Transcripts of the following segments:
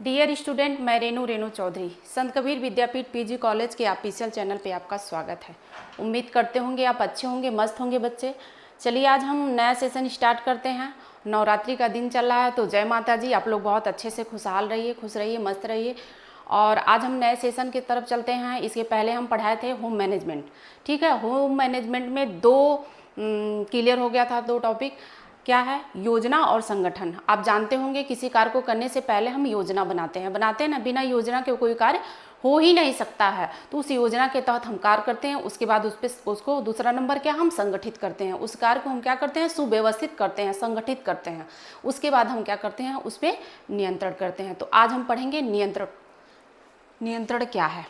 Dear student, मैं रेणु चौधरी संत कबीर विद्यापीठ PG college के official channel पे आपका स्वागत है। उम्मीद करते होंगे आप अच्छे होंगे, मस्त होंगे बच्चे। चलिए आज हम नया सेशन स्टार्ट करते हैं। नवरात्रि का दिन चल रहा है तो जय माता जी। आप लोग बहुत अच्छे से खुशहाल रहिए, खुश रहिए, मस्त रहिए। और आज हम नए सेशन की तरफ चलते हैं। इसके पहले हम पढ़ाए थे होम मैनेजमेंट। ठीक है, होम मैनेजमेंट में दो क्लियर हो गया था, दो टॉपिक। क्या है? योजना और संगठन। आप जानते होंगे किसी कार्य को करने से पहले हम योजना बनाते हैं ना। बिना योजना के कोई कार्य हो ही नहीं सकता है। तो उस योजना के तहत हम कार्य करते हैं। उसके बाद उसको दूसरा नंबर क्या, हम संगठित करते हैं। उस कार्य को हम क्या करते हैं? सुव्यवस्थित करते हैं, संगठित करते हैं। उसके बाद हम क्या करते हैं? उस पर नियंत्रण करते हैं। तो आज हम पढ़ेंगे नियंत्रण। नियंत्रण क्या है?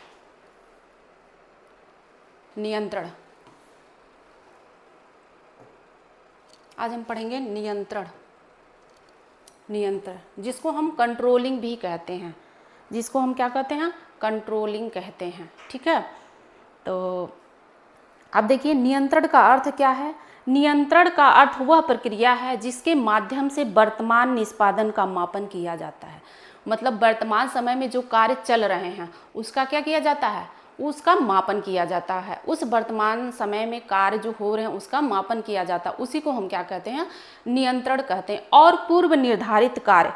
नियंत्रण, आज हम पढ़ेंगे नियंत्रण। नियंत्रण जिसको हम कंट्रोलिंग भी कहते हैं, जिसको हम क्या कहते हैं? कंट्रोलिंग कहते हैं। ठीक है, तो अब देखिए नियंत्रण का अर्थ क्या है। नियंत्रण का अर्थ वह प्रक्रिया है जिसके माध्यम से वर्तमान निष्पादन का मापन किया जाता है। मतलब वर्तमान समय में जो कार्य चल रहे हैं उसका क्या किया जाता है? उसका मापन किया जाता है। उस वर्तमान समय में कार्य जो हो रहे हैं उसका मापन किया जाता है। उसी को हम क्या कहते हैं? नियंत्रण कहते हैं। और पूर्व निर्धारित कार्य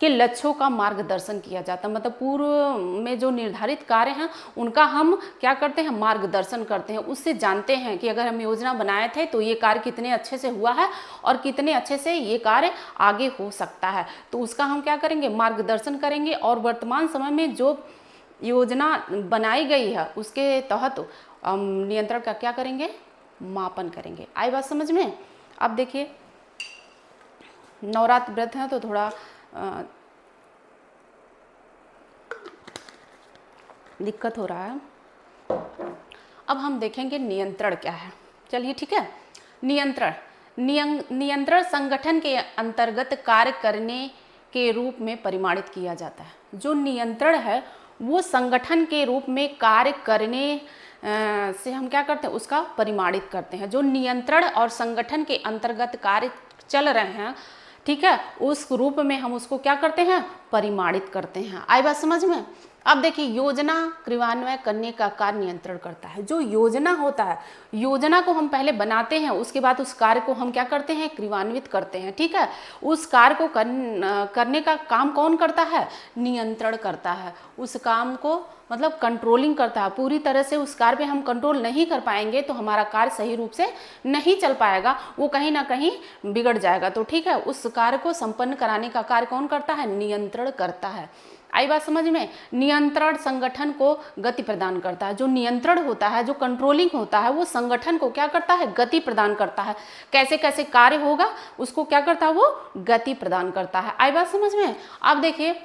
के लक्ष्यों का मार्गदर्शन किया जाता है। मतलब पूर्व में जो निर्धारित कार्य हैं उनका हम क्या करते हैं? मार्गदर्शन करते हैं। उससे जानते हैं कि अगर हम योजना बनाए थे तो ये कार्य कितने अच्छे से हुआ है और कितने अच्छे से ये कार्य आगे हो सकता है। तो उसका हम क्या करेंगे? मार्गदर्शन करेंगे। और वर्तमान समय में जो योजना बनाई गई है उसके तहत नियंत्रण का क्या करेंगे? मापन करेंगे। आई बात समझ में? अब देखिए नवरात्र व्रत है तो थोड़ा दिक्कत हो रहा है। अब हम देखेंगे नियंत्रण क्या है। चलिए ठीक है। नियंत्रण नियंत्रण संगठन के अंतर्गत कार्य करने के रूप में परिमाणित किया जाता है। जो नियंत्रण है वो संगठन के रूप में कार्य करने से हम क्या करते हैं? उसका परिमाणित करते हैं। जो नियंत्रण और संगठन के अंतर्गत कार्य चल रहे हैं, ठीक है, उस रूप में हम उसको क्या करते हैं? परिमाणित करते हैं। आई बात समझ में? अब देखिए योजना क्रियान्वयन करने का कार्य नियंत्रण करता है। जो योजना होता है, योजना को हम पहले बनाते हैं, उसके बाद उस कार्य को हम क्या करते हैं? क्रियान्वित करते हैं। ठीक है, उस कार्य को करने का काम कौन करता है? नियंत्रण करता है। उस काम को मतलब कंट्रोलिंग करता है। पूरी तरह से उस कार्य पे हम कंट्रोल नहीं कर पाएंगे तो हमारा कार्य सही रूप से नहीं चल पाएगा, वो कहीं ना कहीं बिगड़ जाएगा। तो ठीक है, उस कार्य को संपन्न कराने का कार्य कौन करता है? नियंत्रण करता है। आई बात समझ में? नियंत्रण संगठन को गति प्रदान करता है। जो नियंत्रण होता है, जो कंट्रोलिंग होता है, वो संगठन को क्या करता है? गति प्रदान करता है। कैसे कैसे कार्य होगा उसको क्या करता है? वो गति प्रदान करता है। आई बात समझ में? आप देखिए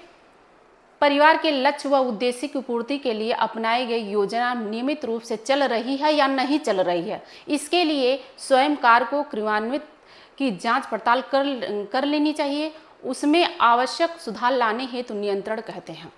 परिवार के लक्ष्य व उद्देश्य की पूर्ति के लिए अपनाई गई योजना नियमित रूप से चल रही है या नहीं चल रही है, इसके लिए स्वयं कार्य को क्रियान्वित की जांच पड़ताल कर लेनी चाहिए। उसमें आवश्यक सुधार लाने हेतु नियंत्रण कहते हैं।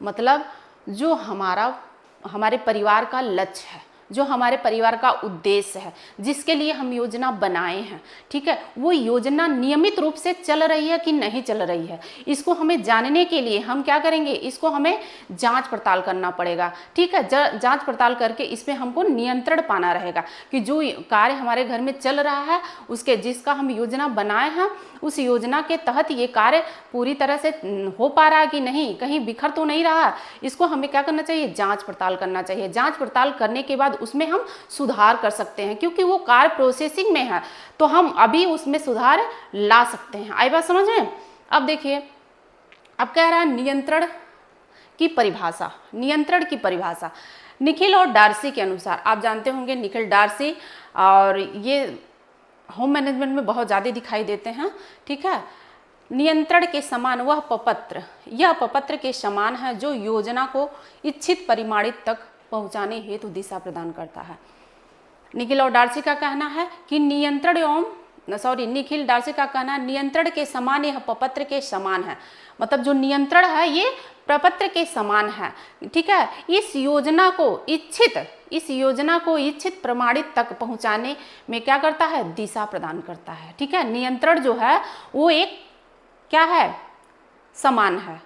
मतलब जो हमारे परिवार का लक्ष्य है, जो हमारे परिवार का उद्देश्य है, जिसके लिए हम योजना बनाए हैं, ठीक है, वो योजना नियमित रूप से चल रही है कि नहीं चल रही है, इसको हमें जानने के लिए हम क्या करेंगे? इसको हमें जांच पड़ताल करना पड़ेगा। ठीक है, जांच पड़ताल करके इसमें हमको नियंत्रण पाना रहेगा कि जो कार्य हमारे घर में चल रहा है उसके जिसका हम योजना बनाए हैं उस योजना के तहत ये कार्य पूरी तरह से हो पा रहा है कि नहीं, कहीं बिखर तो नहीं रहा। इसको हमें क्या करना चाहिए? जांच पड़ताल करना चाहिए। जांच पड़ताल करने के बाद उसमें हम सुधार कर सकते हैं, क्योंकि वो कार्य प्रोसेसिंग में है तो हम अभी उसमें सुधार ला सकते हैं। आई बात समझ में? अब देखिए अब कह रहा है नियंत्रण की परिभाषा। नियंत्रण की परिभाषा निखिल और डार्सी के अनुसार, आप जानते होंगे निखिल डार्सी, और ये होम मैनेजमेंट में बहुत ज़्यादा दिखाई देते हैं। ठीक है, नियंत्रण के समान वह प्रपत्र, यह प्रपत्र के समान है जो योजना को इच्छित परिमाणित तक पहुंचाने हेतु दिशा प्रदान करता है। निखिल और डार्सी का कहना है कि निखिल डार्सी का कहना है नियंत्रण के समान यह प्रपत्र के समान है। मतलब जो नियंत्रण है ये प्रपत्र के समान है। ठीक है, इस योजना को इच्छित प्रमाणित तक पहुंचाने में क्या करता है? दिशा प्रदान करता है। ठीक है, नियंत्रण जो है वो एक क्या है? समान है।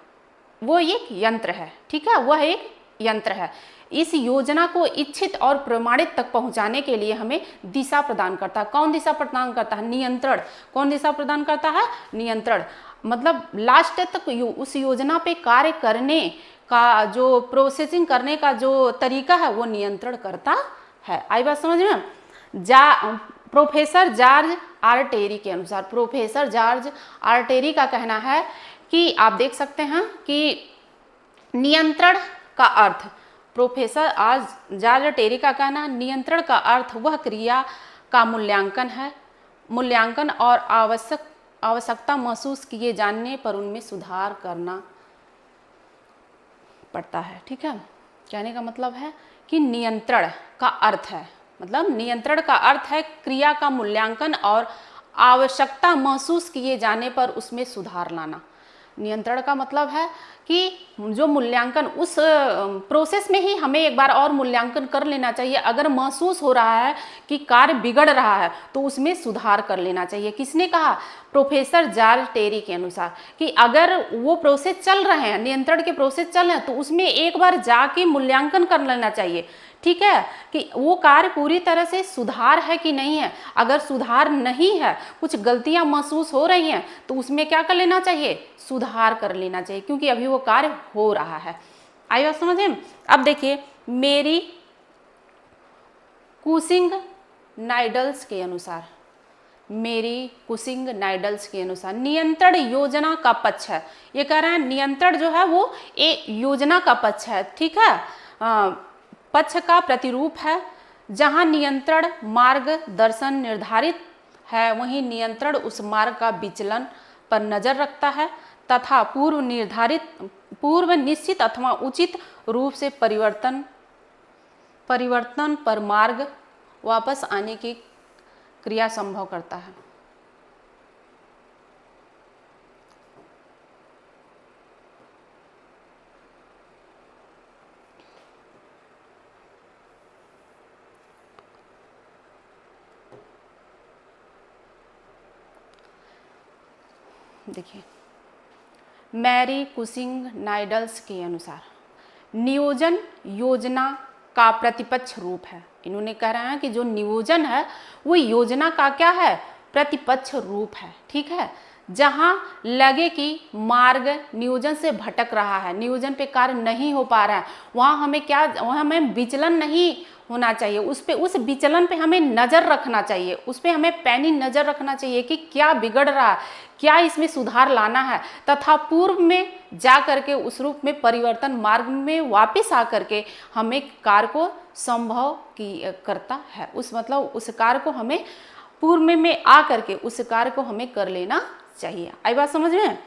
वो एक यंत्र है, ठीक है, वह एक यंत्र है। इस योजना को इच्छित और प्रमाणित तक पहुंचाने के लिए हमें दिशा प्रदान करता है। कौन दिशा प्रदान करता है? नियंत्रण। कौन दिशा प्रदान करता है? नियंत्रण। मतलब लास्ट तक उस योजना पे कार्य करने का जो प्रोसेसिंग करने का जो तरीका है वो नियंत्रण करता है। आई बात समझ में? प्रोफेसर जॉर्ज आर टेरी के अनुसार, प्रोफेसर जॉर्ज आर टेरी का कहना है कि आप देख सकते हैं कि नियंत्रण का अर्थ, प्रोफेसर जॉर्ज टेरी का कहना, नियंत्रण का अर्थ वह क्रिया का मूल्यांकन है, मूल्यांकन और आवश्यकता महसूस किए जाने पर उनमें सुधार करना पड़ता है। ठीक है, कहने का मतलब है कि नियंत्रण का अर्थ है, मतलब नियंत्रण का अर्थ है क्रिया का मूल्यांकन और आवश्यकता महसूस किए जाने पर उसमें सुधार लाना। नियंत्रण का मतलब है कि जो मूल्यांकन, उस प्रोसेस में ही हमें एक बार और मूल्यांकन कर लेना चाहिए। अगर महसूस हो रहा है कि कार्य बिगड़ रहा है तो उसमें सुधार कर लेना चाहिए। किसने कहा? प्रोफेसर जॉर्ज टेरी के अनुसार, कि अगर वो प्रोसेस चल रहे हैं, नियंत्रण के प्रोसेस चल रहे हैं, तो उसमें एक बार जाके मूल्यांकन कर लेना चाहिए। ठीक है, कि वो कार्य पूरी तरह से सुधार है कि नहीं है। अगर सुधार नहीं है, कुछ गलतियां महसूस हो रही हैं, तो उसमें क्या कर लेना चाहिए? सुधार कर लेना चाहिए, क्योंकि अभी वो कार्य हो रहा है। आई बात समझ में? अब देखिए, मेरी कुसिंग नाइडल्स के अनुसार, मेरी कुसिंग नाइडल्स के अनुसार नियंत्रण योजना का पक्ष है। ये कह रहे हैं नियंत्रण जो है वो एक योजना का पक्ष है। ठीक है, पक्ष का प्रतिरूप है। जहां नियंत्रण मार्गदर्शन निर्धारित है, वहीं नियंत्रण उस मार्ग का विचलन पर नजर रखता है तथा पूर्व निश्चित अथवा उचित रूप से परिवर्तन पर मार्ग वापस आने की क्रिया संभव करता है। देखिए, मैरी कुसिंग नाइडल्स के अनुसार नियोजन योजना का प्रतिपक्ष रूप है। इन्होंने कह रहा है कि जो नियोजन है वो योजना का क्या है? प्रतिपक्ष रूप है। ठीक है, जहां लगे कि मार्ग नियोजन से भटक रहा है, नियोजन पे कार्य नहीं हो पा रहा है, वहां हमें विचलन नहीं होना चाहिए। उस विचलन पे हमें नजर रखना चाहिए, उस पे हमें पैनी नजर रखना चाहिए कि क्या बिगड़ रहा है, क्या इसमें सुधार लाना है, तथा पूर्व में जा करके उस रूप में परिवर्तन मार्ग में वापस आ करके हमें कार्य को संभव करता है। उस कार्य को हमें पूर्व में आ करके उस कार्य को हमें कर लेना चाहिए। आई बात समझ में?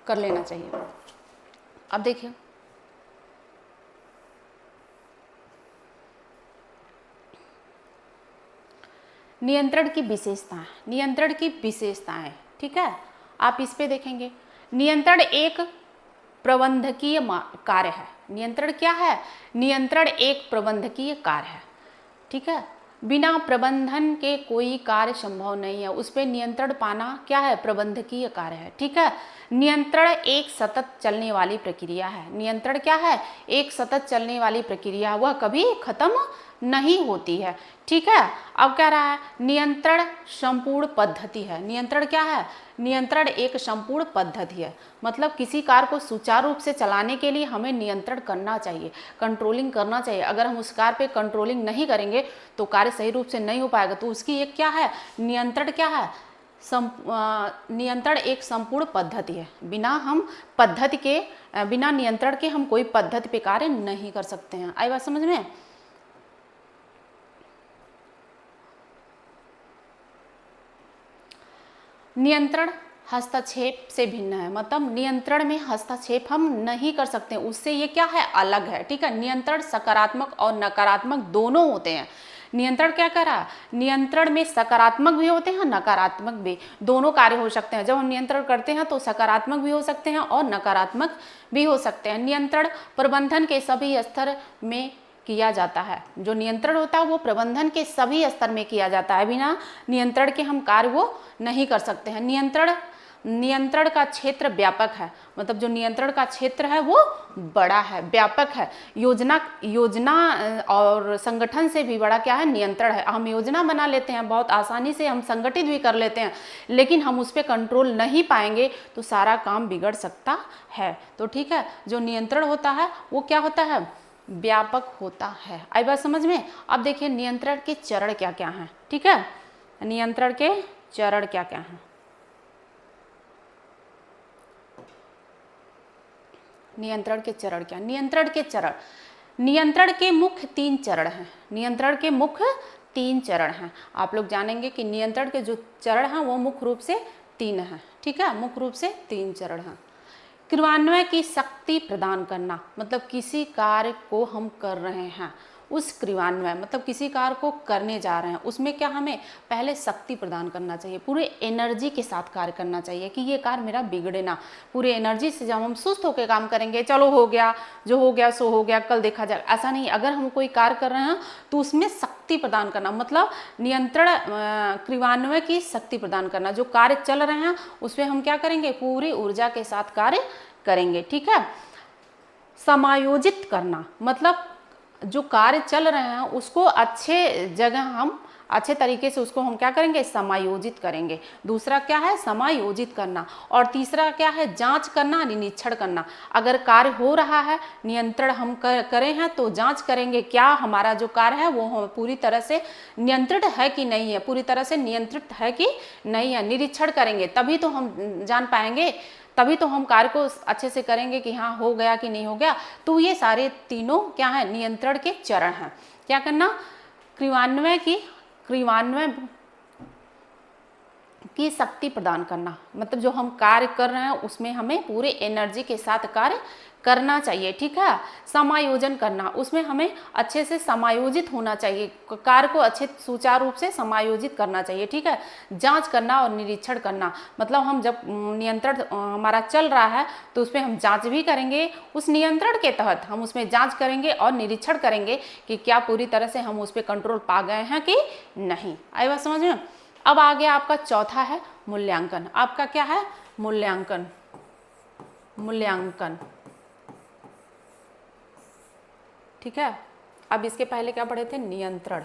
कर लेना चाहिए। अब देखिए, नियंत्रण की विशेषताएं, नियंत्रण की विशेषताएं। ठीक है, आप इस पे देखेंगे, नियंत्रण एक प्रबंधकीय कार्य है। नियंत्रण क्या है? नियंत्रण एक प्रबंधकीय कार्य है। ठीक है, बिना प्रबंधन के कोई कार्य संभव नहीं है। उस पर नियंत्रण पाना क्या है? प्रबंधकीय कार्य है। ठीक है, नियंत्रण एक सतत चलने वाली प्रक्रिया है। नियंत्रण क्या है? एक सतत चलने वाली प्रक्रिया, वह कभी खत्म नहीं होती है। ठीक है, अब कह रहा है नियंत्रण संपूर्ण पद्धति है। नियंत्रण क्या है? नियंत्रण एक संपूर्ण पद्धति है। मतलब किसी कार्य को सुचारू रूप से चलाने के लिए हमें नियंत्रण करना चाहिए, कंट्रोलिंग करना चाहिए। अगर हम उस कार्य पे कंट्रोलिंग नहीं करेंगे तो कार्य सही रूप से नहीं हो पाएगा। तो उसकी एक क्या है? नियंत्रण क्या है? नियंत्रण एक संपूर्ण पद्धति है। बिना नियंत्रण के हम कोई पद्धति पे कार्य नहीं कर सकते हैं। आई बात समझ में? नियंत्रण हस्तक्षेप से भिन्न है। मतलब नियंत्रण में हस्तक्षेप हम नहीं कर सकते, उससे ये क्या है? अलग है। ठीक है, नियंत्रण सकारात्मक और नकारात्मक दोनों होते हैं। नियंत्रण क्या कर रहा है? नियंत्रण में सकारात्मक भी होते हैं, नकारात्मक भी, दोनों कार्य हो सकते हैं। जब हम नियंत्रण करते हैं तो सकारात्मक भी हो सकते हैं और नकारात्मक भी हो सकते हैं। नियंत्रण प्रबंधन के सभी स्तर में किया जाता है। जो नियंत्रण होता है वो प्रबंधन के सभी स्तर में किया जाता है, बिना नियंत्रण के हम कार्य वो नहीं कर सकते हैं। नियंत्रण का क्षेत्र व्यापक है, मतलब जो नियंत्रण का क्षेत्र है वो बड़ा है, व्यापक है। योजना और संगठन से भी बड़ा क्या है, नियंत्रण है। हम योजना बना लेते हैं, बहुत आसानी से हम संगठित भी कर लेते हैं, लेकिन हम उस पर कंट्रोल नहीं पाएंगे तो सारा काम बिगड़ सकता है। तो ठीक है, जो नियंत्रण होता है वो क्या होता है, व्यापक होता है। आई बात समझ में। अब देखिए नियंत्रण के चरण क्या क्या हैं। ठीक है, नियंत्रण के चरण क्या क्या हैं। नियंत्रण के चरण क्या, नियंत्रण के मुख्य 3 चरण हैं। नियंत्रण के मुख्य 3 चरण हैं। आप लोग जानेंगे कि नियंत्रण के जो चरण हैं वो मुख्य रूप से 3 हैं। ठीक है, मुख्य रूप से 3 चरण हैं। क्रियान्वय की शक्ति प्रदान करना, मतलब किसी कार्य को हम कर रहे हैं, उस क्रियान्वय मतलब किसी कार्य को करने जा रहे हैं, उसमें क्या हमें पहले शक्ति प्रदान करना चाहिए, पूरे एनर्जी के साथ कार्य करना चाहिए कि ये कार्य मेरा बिगड़े ना। पूरे एनर्जी से जब हम सुस्त होकर काम करेंगे, चलो हो गया, जो हो गया सो हो गया, कल देखा जाए, ऐसा नहीं। अगर हम कोई कार्य कर रहे हैं तो उसमें शक्ति प्रदान करना, मतलब नियंत्रण क्रियान्वय की शक्ति प्रदान करना। जो कार्य चल रहे हैं उसमें हम क्या करेंगे, पूरी ऊर्जा के साथ कार्य करेंगे। ठीक है, समायोजित करना, मतलब जो कार्य चल रहे हैं उसको अच्छे जगह हम अच्छे तरीके से उसको हम क्या करेंगे, समायोजित करेंगे। दूसरा क्या है, समायोजित करना। और तीसरा क्या है, जांच करना, निरीक्षण करना। अगर कार्य हो रहा है, नियंत्रण हम करें हैं तो जांच करेंगे क्या हमारा जो कार्य है वो पूरी तरह से नियंत्रित है कि नहीं है, पूरी तरह से नियंत्रित है कि नहीं है। निरीक्षण करेंगे तभी तो हम जान पाएंगे, तभी तो हम कार्य को अच्छे से करेंगे कि हाँ हो गया कि नहीं हो गया। तो ये सारे तीनों क्या है, नियंत्रण के चरण हैं। क्या करना, क्रियान्वय की शक्ति प्रदान करना, मतलब जो हम कार्य कर रहे हैं उसमें हमें पूरे एनर्जी के साथ कार्य करना चाहिए। ठीक है, समायोजन करना, उसमें हमें अच्छे से समायोजित होना चाहिए, कार्य को अच्छे सुचारू रूप से समायोजित करना चाहिए। ठीक है, जांच करना और निरीक्षण करना, मतलब हम जब नियंत्रण हमारा चल रहा है तो उसमें हम जांच भी करेंगे, उस नियंत्रण के तहत हम उसमें जांच करेंगे और निरीक्षण करेंगे कि क्या पूरी तरह से हम उस पर कंट्रोल पा गए हैं कि नहीं। आई बात समझ में। अब आ गया आपका चौथा है मूल्यांकन। आपका क्या है, मूल्यांकन। ठीक है, अब इसके पहले क्या पढ़े थे, नियंत्रण।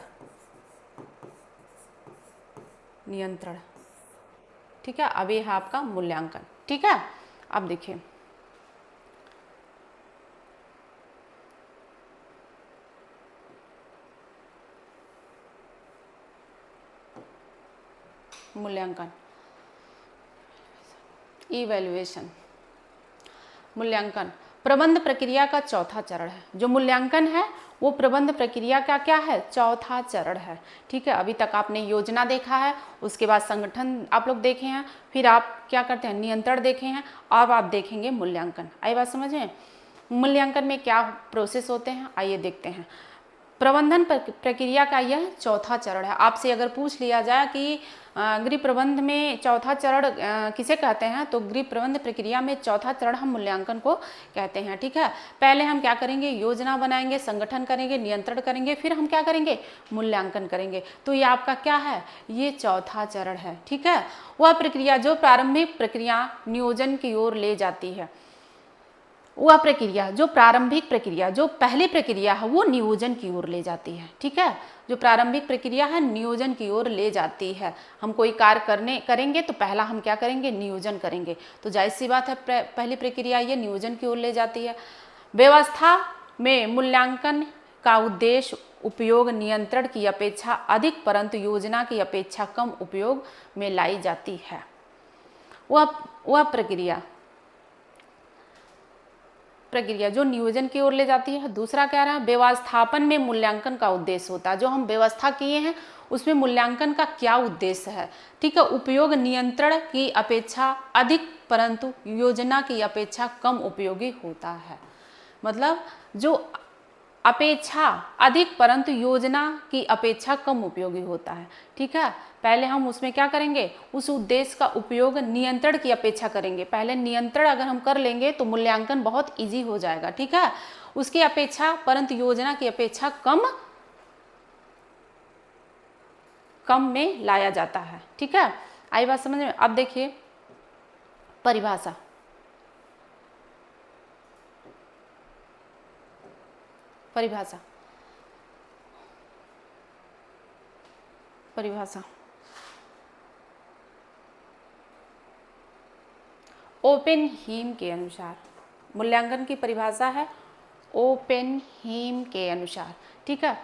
ठीक है, अब ये है आपका मूल्यांकन। ठीक है, अब देखिए मूल्यांकन, इवैल्यूएशन। मूल्यांकन प्रबंध प्रक्रिया का चौथा चरण है। जो मूल्यांकन है वो प्रबंध प्रक्रिया का क्या है, चौथा चरण है। ठीक है, अभी तक आपने योजना देखा है, उसके बाद संगठन आप लोग देखे हैं, फिर आप क्या करते हैं, नियंत्रण देखे हैं, अब आप देखेंगे मूल्यांकन। आई बात समझ में। मूल्यांकन में क्या प्रोसेस होते हैं, आइए देखते हैं। प्रबंधन प्रक्रिया का यह चौथा चरण है। आपसे अगर पूछ लिया जाए कि गृह प्रबंध में चौथा चरण किसे कहते हैं, तो गृह प्रबंध प्रक्रिया में चौथा चरण हम मूल्यांकन को कहते हैं। ठीक है, पहले हम क्या करेंगे, योजना बनाएंगे, संगठन करेंगे, नियंत्रण करेंगे, फिर हम क्या करेंगे, मूल्यांकन करेंगे। तो ये आपका क्या है, ये चौथा चरण है। ठीक है, वह प्रक्रिया जो प्रारंभिक प्रक्रिया नियोजन की ओर ले जाती है, वह प्रक्रिया जो प्रारंभिक प्रक्रिया, जो पहली प्रक्रिया है वो नियोजन की ओर ले जाती है। ठीक है, जो प्रारंभिक प्रक्रिया है नियोजन की ओर ले जाती है। हम कोई कार्य करेंगे तो पहला हम क्या करेंगे, नियोजन करेंगे। तो जाहिर सी बात है पहली प्रक्रिया ये नियोजन की ओर ले जाती है। व्यवस्था में मूल्यांकन का उद्देश्य उपयोग नियंत्रण की अपेक्षा अधिक परंतु योजना की अपेक्षा कम उपयोग में लाई जाती है। वह प्रक्रिया जो नियोजन की ओर ले जाती है। दूसरा क्या रहा, व्यवस्थापन में मूल्यांकन का उद्देश्य होता है। जो हम व्यवस्था किए हैं उसमें मूल्यांकन का क्या उद्देश्य है। ठीक है, उपयोग नियंत्रण की अपेक्षा अधिक परंतु योजना की अपेक्षा कम उपयोगी होता है। मतलब जो अपेक्षा अधिक परंतु योजना की अपेक्षा कम उपयोगी होता है। ठीक है, पहले हम उसमें क्या करेंगे, उस उद्देश्य का उपयोग नियंत्रण की अपेक्षा करेंगे। पहले नियंत्रण अगर हम कर लेंगे तो मूल्यांकन बहुत इजी हो जाएगा। ठीक है, उसकी अपेक्षा, परंतु योजना की अपेक्षा कम में लाया जाता है। ठीक है, आई बात समझ में। अब देखिए परिभाषा। परिभाषा परिभाषा ओपेनहीम के अनुसार, मूल्यांकन की परिभाषा है ओपेनहीम के अनुसार। ठीक है,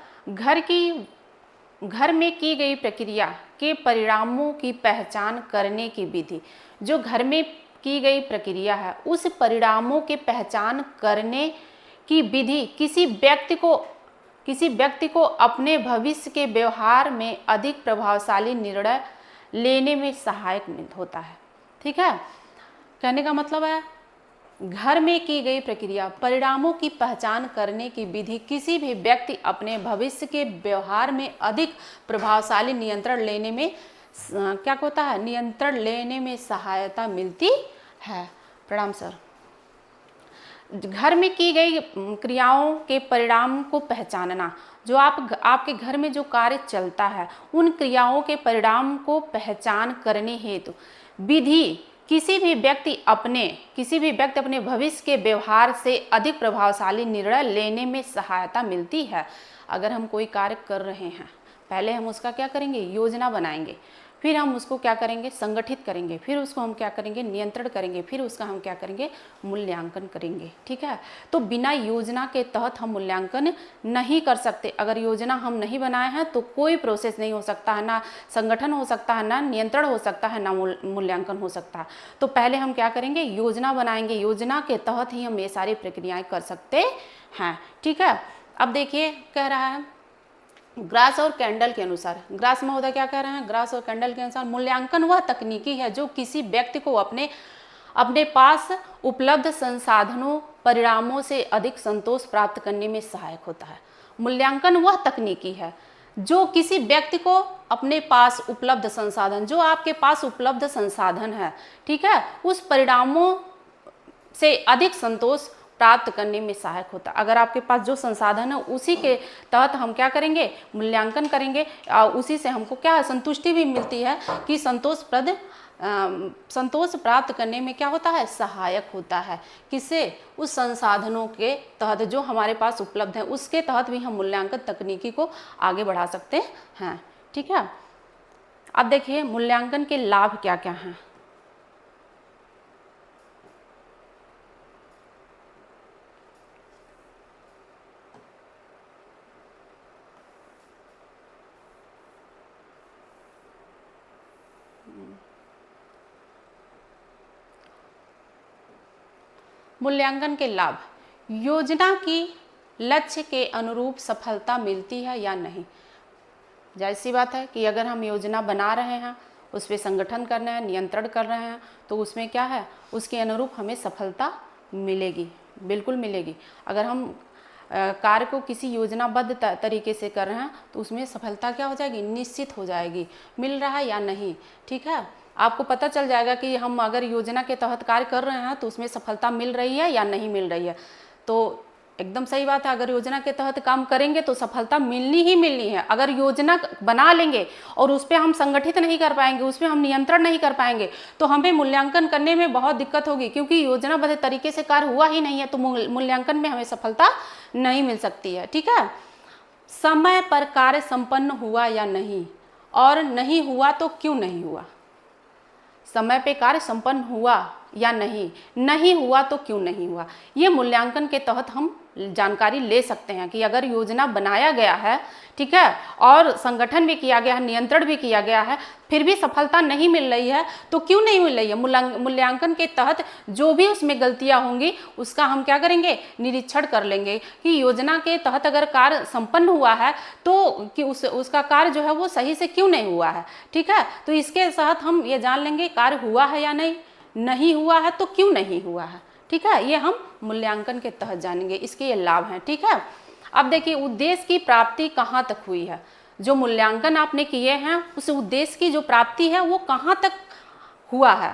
घर में की गई प्रक्रिया के परिणामों की पहचान करने की विधि। जो घर में की गई प्रक्रिया है उस परिणामों के पहचान करने की विधि किसी व्यक्ति को अपने भविष्य के व्यवहार में अधिक प्रभावशाली निर्णय लेने में सहायक होता है। ठीक है, कहने का मतलब है घर में की गई प्रक्रिया, परिणामों की पहचान करने की विधि किसी भी व्यक्ति अपने भविष्य के व्यवहार में अधिक प्रभावशाली नियंत्रण लेने में क्या होता है, नियंत्रण लेने में सहायता मिलती है। प्रणाम सर। घर में की गई क्रियाओं के परिणाम को पहचानना, जो आपके घर में जो कार्य चलता है उन क्रियाओं के परिणाम को पहचान करने हेतु विधि किसी भी व्यक्ति अपने भविष्य के व्यवहार से अधिक प्रभावशाली निर्णय लेने में सहायता मिलती है। अगर हम कोई कार्य कर रहे हैं, पहले हम उसका क्या करेंगे, योजना बनाएंगे, फिर हम उसको क्या करेंगे, संगठित करेंगे, फिर उसको हम क्या करेंगे, नियंत्रण करेंगे, फिर उसका हम क्या करेंगे, मूल्यांकन करेंगे। ठीक है, तो बिना योजना के तहत हम मूल्यांकन नहीं कर सकते। अगर योजना हम नहीं बनाए हैं तो कोई प्रोसेस नहीं हो सकता है, ना संगठन हो सकता है, ना नियंत्रण हो सकता है, ना मूल्यांकन हो सकता है। तो पहले हम क्या करेंगे, योजना बनाएंगे, योजना के तहत ही हम ये सारी प्रक्रियाएं कर सकते हैं। ठीक है, अब देखिए कह रहा है ग्रास और कैंडल के अनुसार, ग्रास महोदय क्या कह रहे हैं, ग्रास और कैंडल के अनुसार मूल्यांकन वह तकनीकी है जो किसी व्यक्ति को अपने पास उपलब्ध संसाधनों परिणामों से अधिक संतोष प्राप्त करने में सहायक होता है। मूल्यांकन वह तकनीकी है जो किसी व्यक्ति को अपने पास उपलब्ध संसाधन, जो आपके पास उपलब्ध संसाधन है, ठीक है, उस परिणामों से अधिक संतोष प्राप्त करने में सहायक होता है। अगर आपके पास जो संसाधन है उसी के तहत हम क्या करेंगे, मूल्यांकन करेंगे, उसी से हमको क्या संतुष्टि भी मिलती है कि संतोष प्राप्त करने में क्या होता है, सहायक होता है। किससे, उस संसाधनों के तहत जो हमारे पास उपलब्ध है उसके तहत भी हम मूल्यांकन तकनीकी को आगे बढ़ा सकते हैं। ठीक है, अब देखिए मूल्यांकन के लाभ क्या क्या हैं। मूल्यांकन के लाभ, योजना की लक्ष्य के अनुरूप सफलता मिलती है या नहीं। जाहिर सी बात है कि अगर हम योजना बना रहे हैं, उस पर संगठन कर रहे हैं, नियंत्रण कर रहे हैं, तो उसमें क्या है, उसके अनुरूप हमें सफलता मिलेगी, बिल्कुल मिलेगी। अगर हम कार्य को किसी योजनाबद्ध तरीके से कर रहे हैं तो उसमें सफलता क्या हो जाएगी, निश्चित हो जाएगी, मिल रहा है या नहीं। ठीक है, आपको पता चल जाएगा कि हम अगर योजना के तहत कार्य कर रहे हैं तो उसमें सफलता मिल रही है या नहीं मिल रही है। तो एकदम सही बात है, अगर योजना के तहत काम करेंगे तो सफलता मिलनी ही मिलनी है। अगर योजना बना लेंगे और उस पर हम संगठित नहीं कर पाएंगे, उस पर हम नियंत्रण नहीं कर पाएंगे, तो हमें मूल्यांकन करने में बहुत दिक्कत होगी, क्योंकि योजनाबद्ध तरीके से कार्य हुआ ही नहीं है, तो मूल्यांकन में हमें सफलता नहीं मिल सकती है। ठीक है, समय पर कार्य संपन्न हुआ या नहीं, और नहीं हुआ तो क्यों नहीं हुआ। समय पे कार्य संपन्न हुआ या नहीं हुआ तो क्यों नहीं हुआ, ये मूल्यांकन के तहत हम जानकारी ले सकते हैं कि अगर योजना बनाया गया है, ठीक है, और संगठन भी किया गया है, नियंत्रण भी किया गया है, फिर भी सफलता नहीं मिल रही है तो क्यों नहीं मिल रही है। मूल्यांकन के तहत जो भी उसमें गलतियां होंगी उसका हम क्या करेंगे, निरीक्षण कर लेंगे कि योजना के तहत अगर कार्य संपन्न हुआ है तो कि उसका कार्य जो है वो सही से क्यों नहीं हुआ है। ठीक है, तो इसके तहत हम ये जान लेंगे कार्य हुआ है या नहीं हुआ है तो क्यों नहीं हुआ है। ठीक है, ये हम मूल्यांकन के तहत जानेंगे, इसके ये लाभ हैं। ठीक है, अब देखिए उद्देश्य की प्राप्ति कहाँ तक हुई है। जो मूल्यांकन आपने किए हैं उस उद्देश्य की जो प्राप्ति है वो कहाँ तक हुआ है,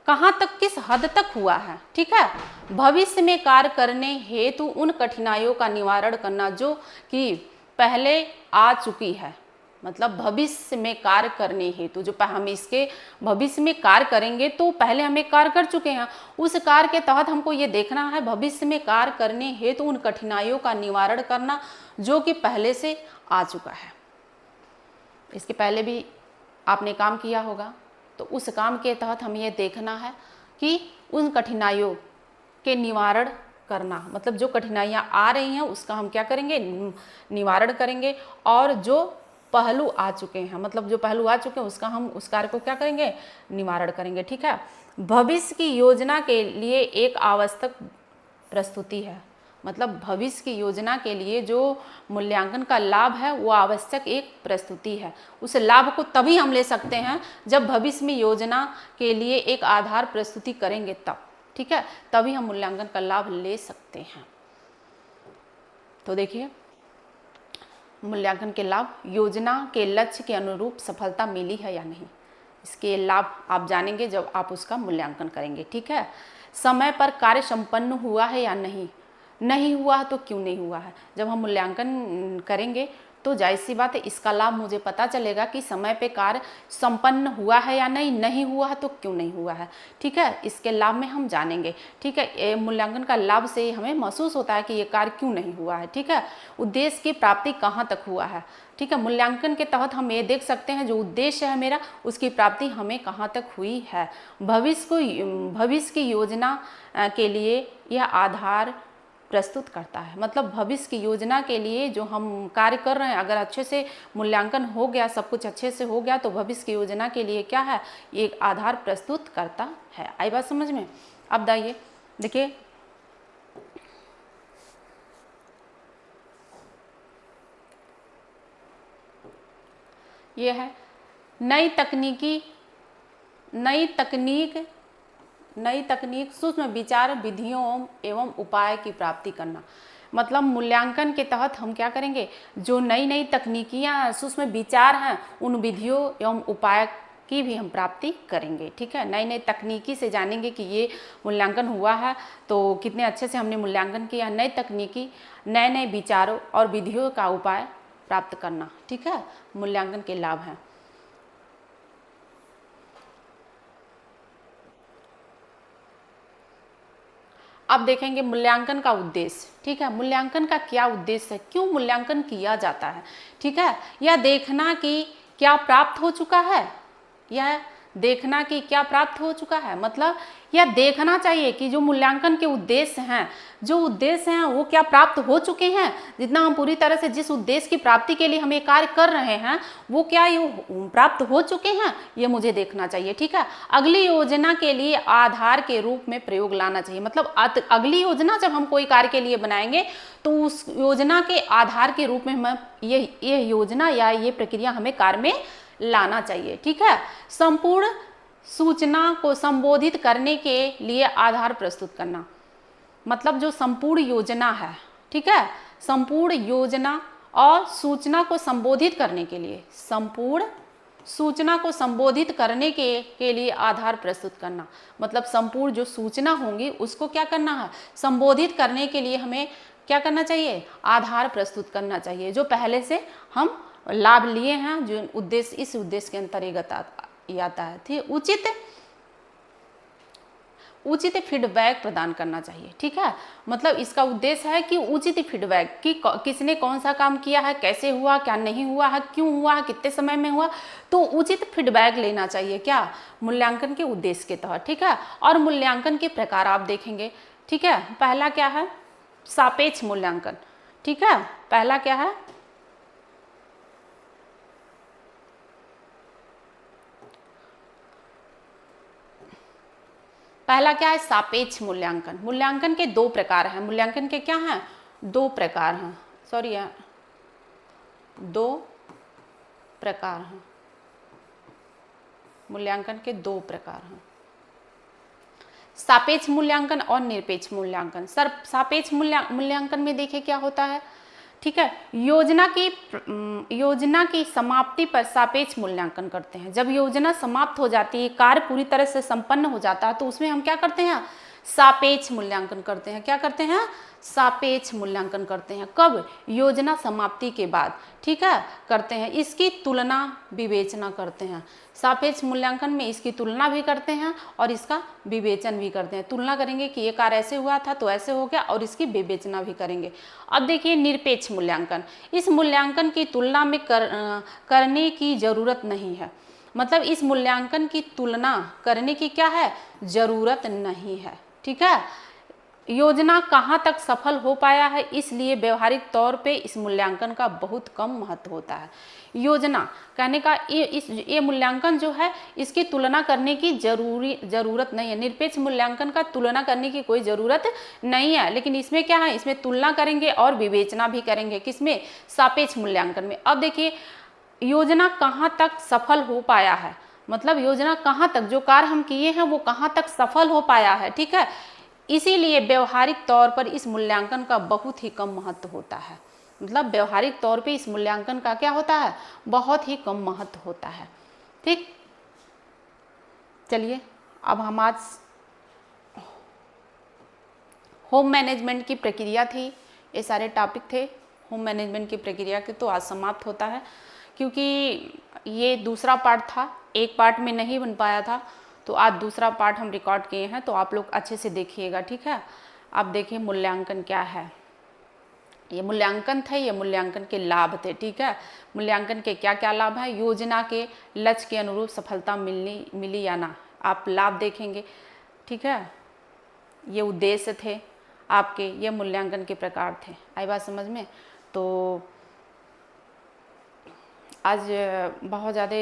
कहाँ तक, किस हद तक हुआ है, ठीक है। भविष्य में कार्य करने हेतु उन कठिनाइयों का निवारण करना जो कि पहले आ चुकी है। मतलब भविष्य में कार्य करने हेतु, जो हम इसके भविष्य में कार्य करेंगे तो पहले हम एक कार्य कर चुके हैं, उस कार्य के तहत हमको ये देखना है भविष्य में कार्य करने हेतु उन कठिनाइयों का निवारण करना जो कि पहले से आ चुका है। इसके पहले भी आपने काम किया होगा, तो उस काम के तहत हमें ये देखना है कि उन कठिनाइयों के निवारण करना, मतलब जो कठिनाइयाँ आ रही हैं उसका हम क्या करेंगे, निवारण करेंगे। और जो पहलू आ चुके हैं, मतलब जो पहलू आ चुके हैं उसका हम उस कार्य को क्या करेंगे, निवारण करेंगे, ठीक है। भविष्य की योजना के लिए एक आवश्यक प्रस्तुति है। मतलब भविष्य की योजना के लिए जो मूल्यांकन का लाभ है वो आवश्यक एक प्रस्तुति है। उस लाभ को तभी हम ले सकते हैं जब भविष्य में योजना के लिए एक आधार प्रस्तुति करेंगे तब, ठीक है, तभी हम मूल्यांकन का लाभ ले सकते हैं। तो देखिए, मूल्यांकन के लाभ, योजना के लक्ष्य के अनुरूप सफलता मिली है या नहीं, इसके लाभ आप जानेंगे जब आप उसका मूल्यांकन करेंगे, ठीक है। समय पर कार्य संपन्न हुआ है या नहीं, नहीं हुआ तो क्यों नहीं हुआ है। जब हम मूल्यांकन करेंगे तो जाहिर सी बात है इसका लाभ मुझे पता चलेगा कि समय पे कार्य संपन्न हुआ है या नहीं, नहीं हुआ है तो क्यों नहीं हुआ है, ठीक है। इसके लाभ में हम जानेंगे, ठीक है। मूल्यांकन का लाभ से हमें महसूस होता है कि ये कार्य क्यों नहीं हुआ है, ठीक है। उद्देश्य की प्राप्ति कहाँ तक हुआ है, ठीक है। मूल्यांकन के तहत हम ये देख सकते हैं जो उद्देश्य है मेरा उसकी प्राप्ति हमें कहाँ तक हुई है। भविष्य की योजना के लिए यह आधार प्रस्तुत करता है। मतलब भविष्य की योजना के लिए जो हम कार्य कर रहे हैं, अगर अच्छे से मूल्यांकन हो गया, सब कुछ अच्छे से हो गया, तो भविष्य की योजना के लिए क्या है, एक आधार प्रस्तुत करता है। आई बात समझ में। अब दाइए देखिए, ये है नई तकनीक सूक्ष्म विचार विधियों एवं उपाय की प्राप्ति करना। मतलब मूल्यांकन के तहत हम क्या करेंगे, जो नई तकनीकियाँ सूक्ष्म विचार हैं उन विधियों एवं उपाय की भी हम प्राप्ति करेंगे, ठीक है। नई तकनीकी से जानेंगे कि ये मूल्यांकन हुआ है तो कितने अच्छे से हमने मूल्यांकन किया। नई तकनीकी, नए विचारों और विधियों का उपाय प्राप्त करना, ठीक है, मूल्यांकन के लाभ हैं। अब देखेंगे मूल्यांकन का उद्देश्य, ठीक है। मूल्यांकन का क्या उद्देश्य है, क्यों मूल्यांकन किया जाता है, ठीक है। यह देखना कि क्या प्राप्त हो चुका है, यह देखना कि क्या प्राप्त हो चुका है, मतलब यह देखना चाहिए कि जो मूल्यांकन के उद्देश्य हैं वो क्या प्राप्त हो चुके हैं। जितना हम पूरी तरह से जिस उद्देश्य की प्राप्ति के लिए हम ये कार्य कर रहे हैं वो क्या ये प्राप्त हो चुके हैं, ये मुझे देखना चाहिए, ठीक है। अगली योजना के लिए आधार के रूप में प्रयोग लाना चाहिए। मतलब अगली योजना जब हम कोई कार्य के लिए बनाएंगे तो उस योजना के आधार के रूप में हम ये योजना या ये प्रक्रिया हमें कार्य में लाना चाहिए, ठीक है। संपूर्ण सूचना को संबोधित करने के लिए आधार प्रस्तुत करना। मतलब जो संपूर्ण योजना है, ठीक है, संपूर्ण योजना और सूचना को संबोधित करने के लिए, संपूर्ण सूचना को संबोधित करने के लिए आधार प्रस्तुत करना। मतलब संपूर्ण जो सूचना होंगी उसको क्या करना है, संबोधित करने के लिए हमें क्या करना चाहिए, आधार प्रस्तुत करना चाहिए, जो पहले से हम लाभ लिए हैं, जो उद्देश्य इस उद्देश्य के अंतर्गत आता है, ठीक। उचित फीडबैक प्रदान करना चाहिए, ठीक है। मतलब इसका उद्देश्य है कि उचित फीडबैक कि किसने कौन सा काम किया है, कैसे हुआ, क्या नहीं हुआ है, क्यों हुआ है, कितने समय में हुआ, तो उचित फीडबैक लेना चाहिए, क्या, मूल्यांकन के उद्देश्य के तहत, ठीक है। और मूल्यांकन के प्रकार आप देखेंगे, ठीक है। पहला क्या है, सापेक्ष मूल्यांकन, ठीक है। पहला क्या है, पहला क्या है, सापेक्ष मूल्यांकन। मूल्यांकन के दो प्रकार हैं। मूल्यांकन के क्या हैं, दो प्रकार हैं, सॉरी दो प्रकार हैं। मूल्यांकन के दो प्रकार हैं, सापेक्ष मूल्यांकन और निरपेक्ष मूल्यांकन। सर सापेक्ष मूल्यांकन में देखिए क्या होता है, ठीक है। योजना की समाप्ति पर सापेक्ष मूल्यांकन करते हैं। जब योजना समाप्त हो जाती है, कार्य पूरी तरह से संपन्न हो जाता है, तो उसमें हम क्या करते हैं, सापेक्ष मूल्यांकन करते हैं। क्या करते हैं, सापेक्ष मूल्यांकन करते हैं। कब, योजना समाप्ति के बाद, ठीक है, करते हैं। इसकी तुलना विवेचना करते हैं। सापेक्ष मूल्यांकन में इसकी तुलना भी करते हैं और इसका विवेचन भी करते हैं। तुलना करेंगे कि ये कार्य ऐसे हुआ था तो ऐसे हो गया, और इसकी विवेचना भी करेंगे। अब देखिए निरपेक्ष मूल्यांकन। इस मूल्यांकन की तुलना में करने की जरूरत नहीं है। मतलब इस मूल्यांकन की तुलना करने की क्या है, जरूरत नहीं है। ठीक है। योजना कहाँ तक सफल हो पाया है, इसलिए व्यवहारिक तौर पे इस मूल्यांकन का बहुत कम महत्व होता है। योजना कहने का ये मूल्यांकन जो है, इसकी तुलना करने की जरूरत नहीं है। निरपेक्ष मूल्यांकन का तुलना करने की कोई ज़रूरत नहीं है, लेकिन इसमें क्या है, इसमें तुलना करेंगे और विवेचना भी करेंगे। किसमें, सापेक्ष मूल्यांकन में। अब देखिए योजना कहाँ तक सफल हो पाया है, मतलब योजना कहाँ तक, जो कार्य हम किए हैं वो कहाँ तक सफल हो पाया है। ठीक है, इसीलिए व्यवहारिक तौर पर इस मूल्यांकन का बहुत ही कम महत्व होता है। मतलब व्यवहारिक तौर पे इस मूल्यांकन का क्या होता है, बहुत ही कम महत्व होता है। ठीक, चलिए अब हम आज होम मैनेजमेंट की प्रक्रिया थी, ये सारे टॉपिक थे होम मैनेजमेंट की प्रक्रिया के, तो आज समाप्त होता है। क्योंकि ये दूसरा पार्ट था, एक पार्ट में नहीं बन पाया था, तो आज दूसरा पार्ट हम रिकॉर्ड किए हैं, तो आप लोग अच्छे से देखिएगा। ठीक है, अब देखिए मूल्यांकन क्या है। ये मूल्यांकन थे, ये मूल्यांकन के लाभ थे। ठीक है, मूल्यांकन के क्या क्या लाभ हैं, योजना के लक्ष्य के अनुरूप सफलता मिली या ना, आप लाभ देखेंगे। ठीक है, ये उद्देश्य थे आपके, ये मूल्यांकन के प्रकार थे। आई बात समझ में। तो आज बहुत ज़्यादा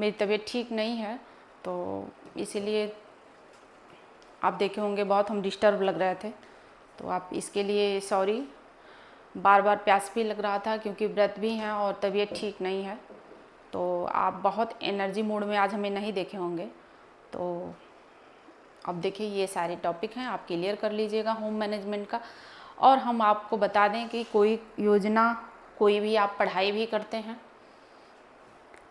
मेरी तबीयत ठीक नहीं है, तो इसीलिए आप देखे होंगे बहुत हम डिस्टर्ब लग रहे थे, तो आप इसके लिए सॉरी। बार बार प्यास भी लग रहा था क्योंकि व्रत भी हैं और तबीयत ठीक नहीं है, तो आप बहुत एनर्जी मूड में आज हमें नहीं देखे होंगे। तो अब देखिए ये सारे टॉपिक हैं, आप क्लियर कर लीजिएगा होम मैनेजमेंट का। और हम आपको बता दें कि कोई योजना, कोई भी आप पढ़ाई भी करते हैं,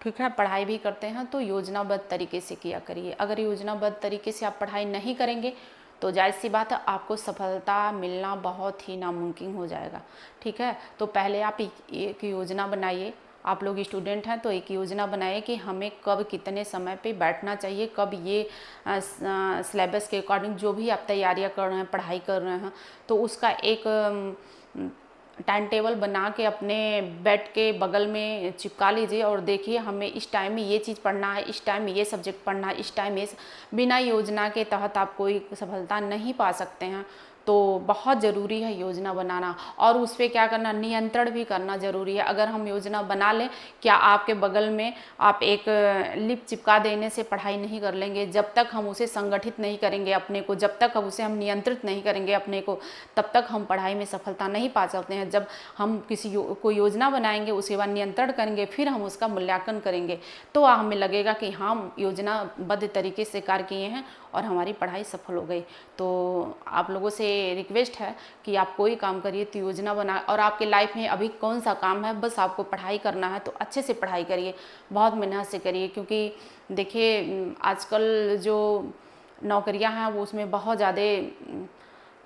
ठीक है, पढ़ाई भी करते हैं तो योजनाबद्ध तरीके से किया करिए। अगर योजनाबद्ध तरीके से आप पढ़ाई नहीं करेंगे तो जायज़ सी बात है आपको सफलता मिलना बहुत ही नामुमकिन हो जाएगा। ठीक है, तो पहले आप एक योजना बनाइए। आप लोग स्टूडेंट हैं तो एक योजना बनाइए कि हमें कब कितने समय पे बैठना चाहिए, कब ये सिलेबस के अकॉर्डिंग जो भी आप तैयारियां कर रहे हैं, पढ़ाई कर रहे हैं, तो उसका एक टाइम टेबल बना के अपने बेड के बगल में चिपका लीजिए और देखिए हमें इस टाइम में ये चीज़ पढ़ना है, इस टाइम में ये सब्जेक्ट पढ़ना है, इस टाइम में। बिना योजना के तहत आप कोई सफलता नहीं पा सकते हैं, तो बहुत ज़रूरी है योजना बनाना। और उस पर क्या करना, नियंत्रण भी करना ज़रूरी है। अगर हम योजना बना लें, क्या आपके बगल में आप एक लिप चिपका देने से पढ़ाई नहीं कर लेंगे। जब तक हम उसे संगठित नहीं करेंगे अपने को, जब तक हम उसे नियंत्रित नहीं करेंगे अपने को, तब तक हम पढ़ाई में सफलता नहीं पा सकते हैं। जब हम कोई योजना बनाएंगे, उसके बाद नियंत्रण करेंगे, फिर हम उसका मूल्यांकन करेंगे, तो हमें लगेगा कि हम योजनाबद्ध तरीके से कार्य किए हैं और हमारी पढ़ाई सफल हो गई। तो आप लोगों से रिक्वेस्ट है कि आप कोई काम करिए तो योजना बना, और आपके लाइफ में अभी कौन सा काम है, बस आपको पढ़ाई करना है तो अच्छे से पढ़ाई करिए, बहुत मेहनत से करिए। क्योंकि देखिए आजकल जो नौकरियां हैं वो उसमें बहुत ज़्यादा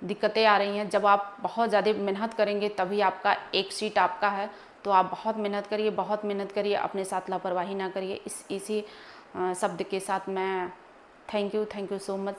दिक्कतें आ रही हैं। जब आप बहुत ज़्यादा मेहनत करेंगे तभी आपका एक सीट आपका है, तो आप बहुत मेहनत करिए, बहुत मेहनत करिए, अपने साथ लापरवाही ना करिए। इसी शब्द के साथ मैं थैंक यू सो मच।